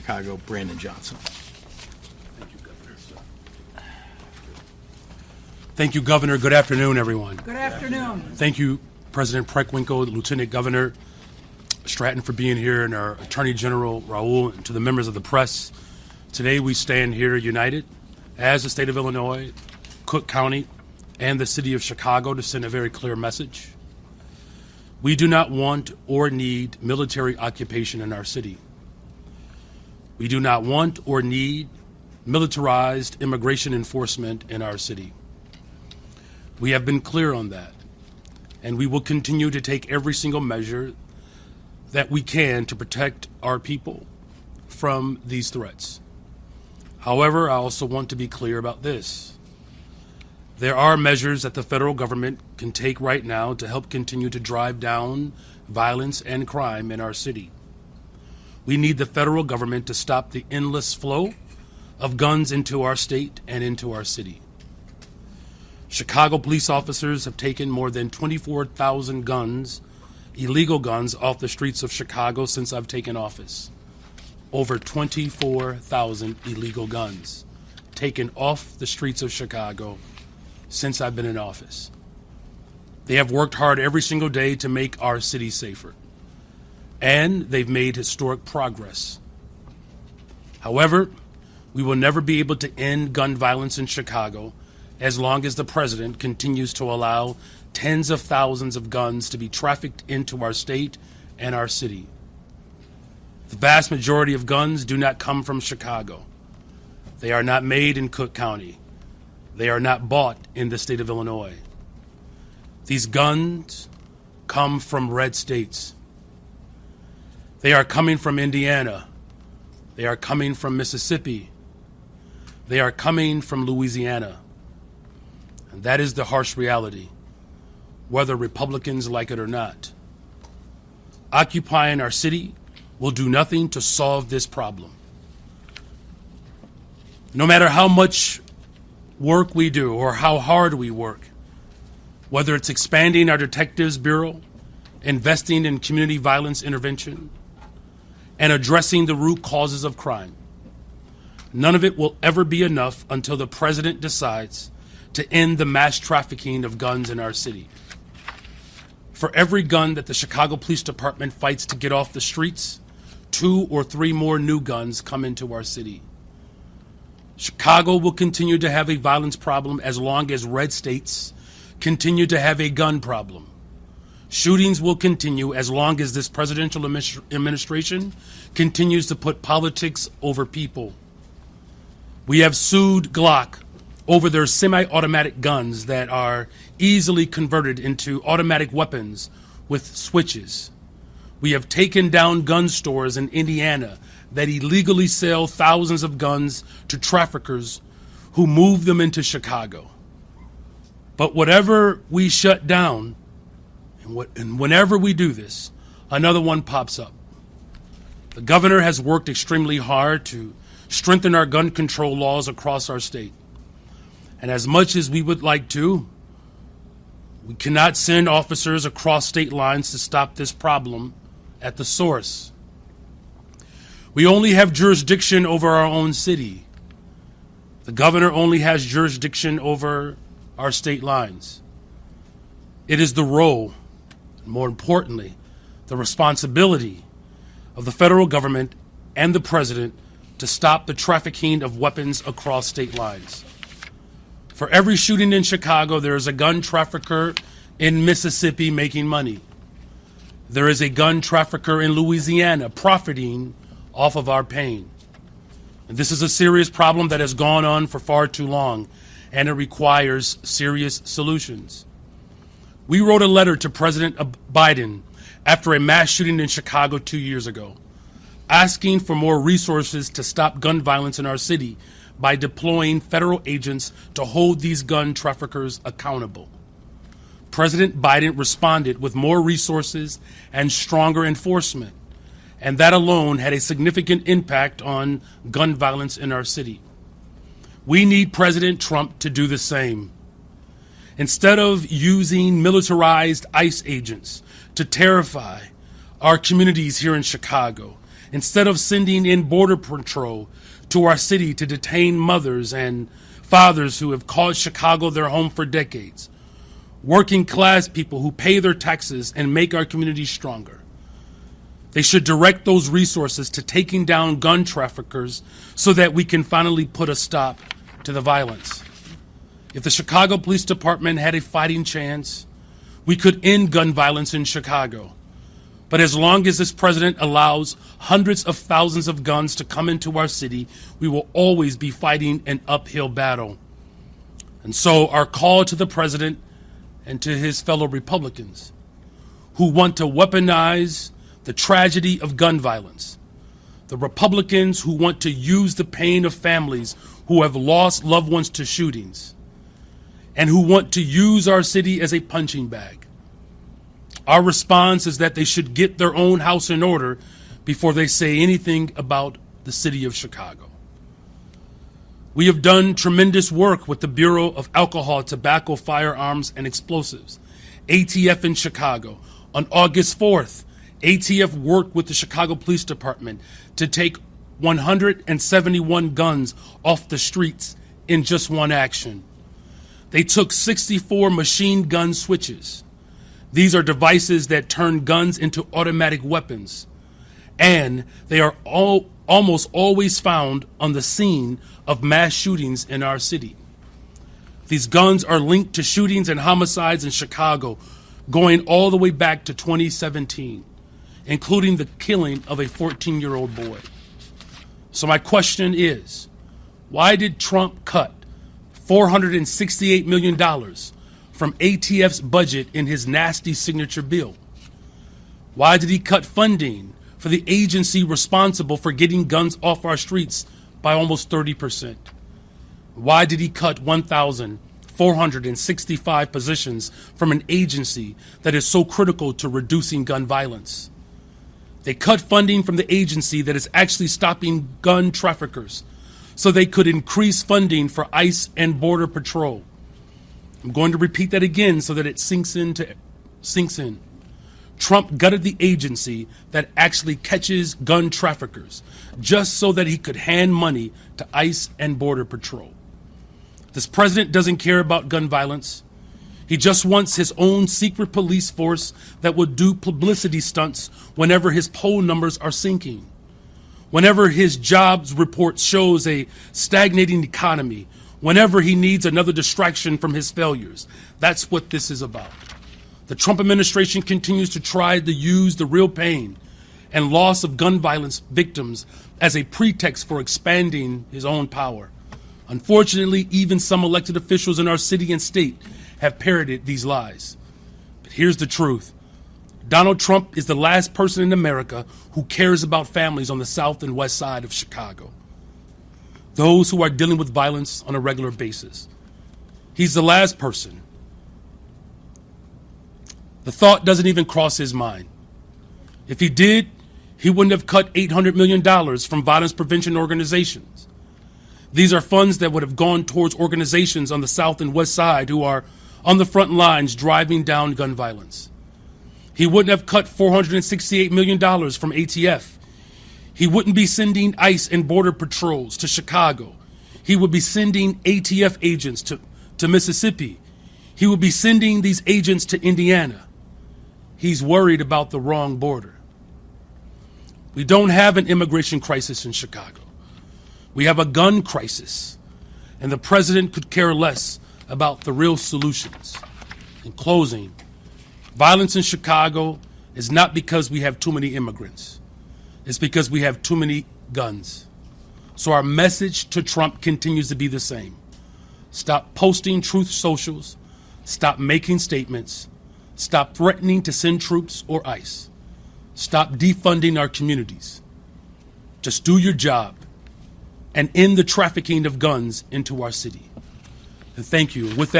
Chicago, Brandon Johnson. Thank you, Governor. Good afternoon, everyone. Good afternoon. Thank you, President Preckwinkle, Lieutenant Governor Stratton, for being here, and our Attorney General Raul, and to the members of the press. Today we stand here united as the state of Illinois, Cook County, and the city of Chicago to send a very clear message. We do not want or need military occupation in our city. We do not want or need militarized immigration enforcement in our city. We have been clear on that, and we will continue to take every single measure that we can to protect our people from these threats. However, I also want to be clear about this. There are measures that the federal government can take right now to help continue to drive down violence and crime in our city. We need the federal government to stop the endless flow of guns into our state and into our city. Chicago police officers have taken more than 24,000 guns, illegal guns, off the streets of Chicago since I've taken office. Over 24,000 illegal guns taken off the streets of Chicago since I've been in office. They have worked hard every single day to make our city safer, and they've made historic progress. However, we will never be able to end gun violence in Chicago as long as the president continues to allow tens of thousands of guns to be trafficked into our state and our city. The vast majority of guns do not come from Chicago. They are not made in Cook County. They are not bought in the state of Illinois. These guns come from red states. They are coming from Indiana. They are coming from Mississippi. They are coming from Louisiana. And that is the harsh reality, whether Republicans like it or not. Occupying our city will do nothing to solve this problem. No matter how much work we do or how hard we work, whether it's expanding our Detectives Bureau, investing in community violence intervention, and addressing the root causes of crime, none of it will ever be enough until the president decides to end the mass trafficking of guns in our city. For every gun that the Chicago Police Department fights to get off the streets, 2 or 3 more new guns come into our city. Chicago will continue to have a violence problem as long as red states continue to have a gun problem. Shootings will continue as long as this presidential administration continues to put politics over people. We have sued Glock over their semi-automatic guns that are easily converted into automatic weapons with switches. We have taken down gun stores in Indiana that illegally sell thousands of guns to traffickers who move them into Chicago. But whatever we shut down, and whenever we do this, another one pops up. The governor has worked extremely hard to strengthen our gun control laws across our state. And as much as we would like to, we cannot send officers across state lines to stop this problem at the source. We only have jurisdiction over our own city. The governor only has jurisdiction over our state lines. It is the role, more importantly, the responsibility of the federal government and the president to stop the trafficking of weapons across state lines. For every shooting in Chicago, there is a gun trafficker in Mississippi making money. There is a gun trafficker in Louisiana profiting off of our pain. And this is a serious problem that has gone on for far too long, and it requires serious solutions. We wrote a letter to President Biden after a mass shooting in Chicago 2 years ago, asking for more resources to stop gun violence in our city by deploying federal agents to hold these gun traffickers accountable. President Biden responded with more resources and stronger enforcement, and that alone had a significant impact on gun violence in our city. We need President Trump to do the same. Instead of using militarized ICE agents to terrify our communities here in Chicago instead of sending in Border Patrol to our city to detain mothers and fathers who have called Chicago their home for decades, working class people who pay their taxes and make our communities stronger. They should direct those resources to taking down gun traffickers so that we can finally put a stop to the violence. If the Chicago Police Department had a fighting chance, we could end gun violence in Chicago. But as long as this president allows hundreds of thousands of guns to come into our city, we will always be fighting an uphill battle. And so our call to the president and to his fellow Republicans who want to weaponize the tragedy of gun violence, the Republicans who want to use the pain of families who have lost loved ones to shootings, and who want to use our city as a punching bag. Our response is that they should get their own house in order before they say anything about the city of Chicago. We have done tremendous work with the Bureau of Alcohol, Tobacco, Firearms, and Explosives, ATF in Chicago. On August 4th, ATF worked with the Chicago Police Department to take 171 guns off the streets in just one action. They took 64 machine gun switches. These are devices that turn guns into automatic weapons, and they are almost always found on the scene of mass shootings in our city. These guns are linked to shootings and homicides in Chicago going all the way back to 2017, including the killing of a 14-year-old boy. So my question is, why did Trump cut $468 million from ATF's budget in his nasty signature bill? Why did he cut funding for the agency responsible for getting guns off our streets by almost 30%? Why did he cut 1,465 positions from an agency that is so critical to reducing gun violence? They cut funding from the agency that is actually stopping gun traffickers so they could increase funding for ICE and Border Patrol. I'm going to repeat that again so that it sinks in. Trump gutted the agency that actually catches gun traffickers just so that he could hand money to ICE and Border Patrol. This president doesn't care about gun violence. He just wants his own secret police force that will do publicity stunts whenever his poll numbers are sinking, whenever his jobs report shows a stagnating economy, whenever he needs another distraction from his failures. That's what this is about. The Trump administration continues to try to use the real pain and loss of gun violence victims as a pretext for expanding his own power. Unfortunately, even some elected officials in our city and state have parroted these lies. But here's the truth. Donald Trump is the last person in America who cares about families on the south and west side of Chicago, those who are dealing with violence on a regular basis. He's the last person. The thought doesn't even cross his mind. If he did, he wouldn't have cut $800 million from violence prevention organizations. These are funds that would have gone towards organizations on the south and west side who are on the front lines driving down gun violence. He wouldn't have cut $468 million from ATF. He wouldn't be sending ICE and Border Patrols to Chicago. He would be sending ATF agents to Mississippi. He would be sending these agents to Indiana. He's worried about the wrong border. We don't have an immigration crisis in Chicago. We have a gun crisis, and the president could care less about the real solutions. In closing, violence in Chicago is not because we have too many immigrants. It's because we have too many guns. So our message to Trump continues to be the same. Stop posting truth socials. Stop making statements. Stop threatening to send troops or ICE. Stop defunding our communities. Just do your job and end the trafficking of guns into our city. And thank you. With that,